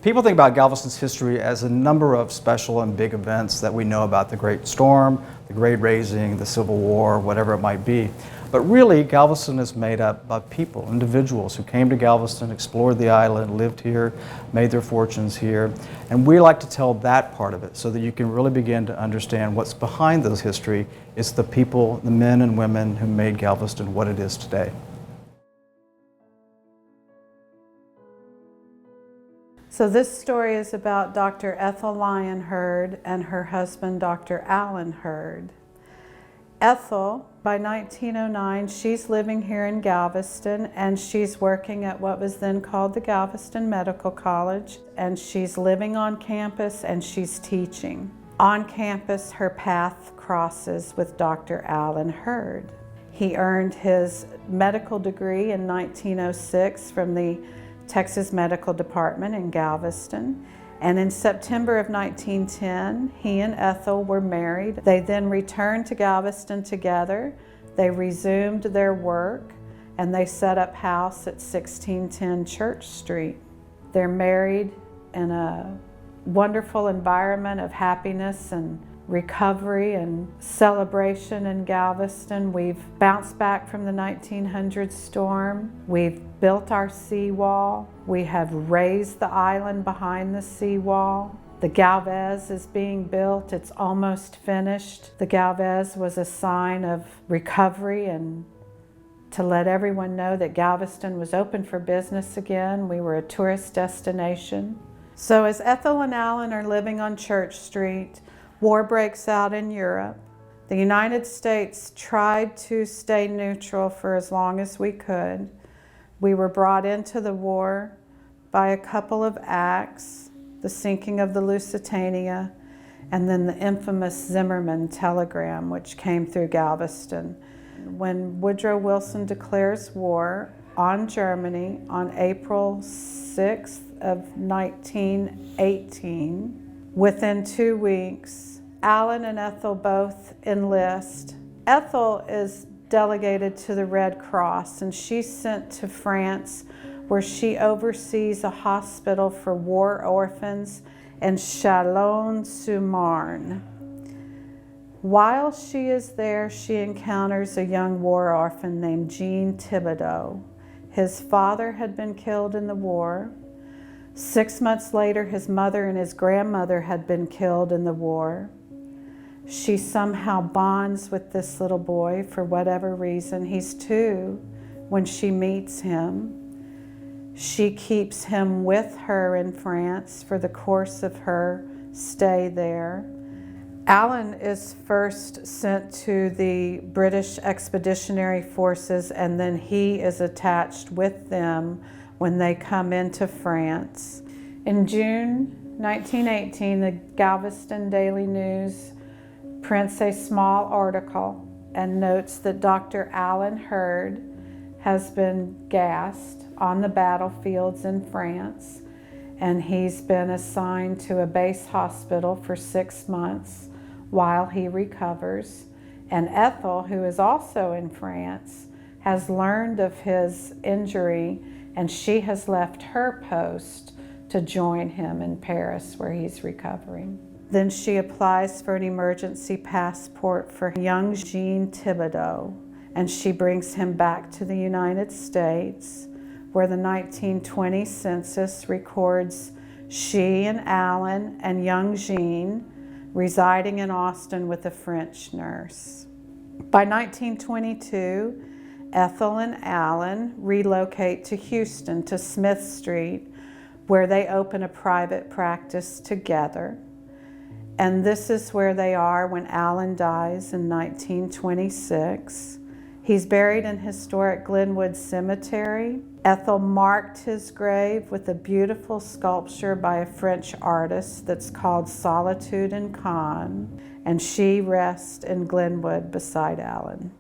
People think about Galveston's history as a number of special and big events that we know about: the Great Storm, the Great Raising, the Civil War, whatever it might be. But really, Galveston is made up of people, individuals who came to Galveston, explored the island, lived here, made their fortunes here. And we like to tell that part of it so that you can really begin to understand what's behind those history. It's the people, the men and women who made Galveston what it is today. So this story is about Dr. Ethel Hurd and her husband, Dr. Alan Hurd. Ethel, by 1909, she's living here in Galveston, and she's working at what was then called the Galveston Medical College, and she's living on campus and she's teaching. On campus, her path crosses with Dr. Alan Hurd. He earned his medical degree in 1906 from the Texas Medical Department in Galveston. And in September of 1910, he and Ethel were married. They then returned to Galveston together. They resumed their work, and they set up house at 1610 Church Street. They're married in a wonderful environment of happiness and recovery and celebration in Galveston. We've bounced back from the 1900 storm. We've built our seawall. We have raised the island behind the seawall. The Galvez is being built. It's almost finished. The Galvez was a sign of recovery and to let everyone know that Galveston was open for business again. We were a tourist destination. So as Ethel and Alan are living on Church Street, war breaks out in Europe. The United States tried to stay neutral for as long as we could. We were brought into the war by a couple of acts, the sinking of the Lusitania, and then the infamous Zimmerman telegram, which came through Galveston. When Woodrow Wilson declares war on Germany on April 6th of 1918, within 2 weeks, Alan and Ethel both enlist. Ethel is delegated to the Red Cross, and she's sent to France, where she oversees a hospital for war orphans in Chalon-sur-Marne. While she is there, she encounters a young war orphan named Jean Thibodeau. His father had been killed in the war. 6 months later, his mother and his grandmother had been killed in the war. She somehow bonds with this little boy for whatever reason. He's 2 when she meets him. She keeps him with her in France for the course of her stay there. Alan is first sent to the British Expeditionary Forces, and then he is attached with them when they come into France. In June 1918, the Galveston Daily News prints a small article and notes that Dr. Alan Hurd has been gassed on the battlefields in France, and he's been assigned to a base hospital for 6 months while he recovers. And Ethel, who is also in France, has learned of his injury, and she has left her post to join him in Paris, where he's recovering. Then she applies for an emergency passport for young Jean Thibodeau, and she brings him back to the United States, where the 1920 census records she and Alan and young Jean residing in Austin with a French nurse. By 1922, Ethel and Alan relocate to Houston, to Smith Street, where they open a private practice together. And this is where they are when Alan dies in 1926. He's buried in historic Glenwood Cemetery. Ethel marked his grave with a beautiful sculpture by a French artist that's called Solitude and Calm, and she rests in Glenwood beside Alan.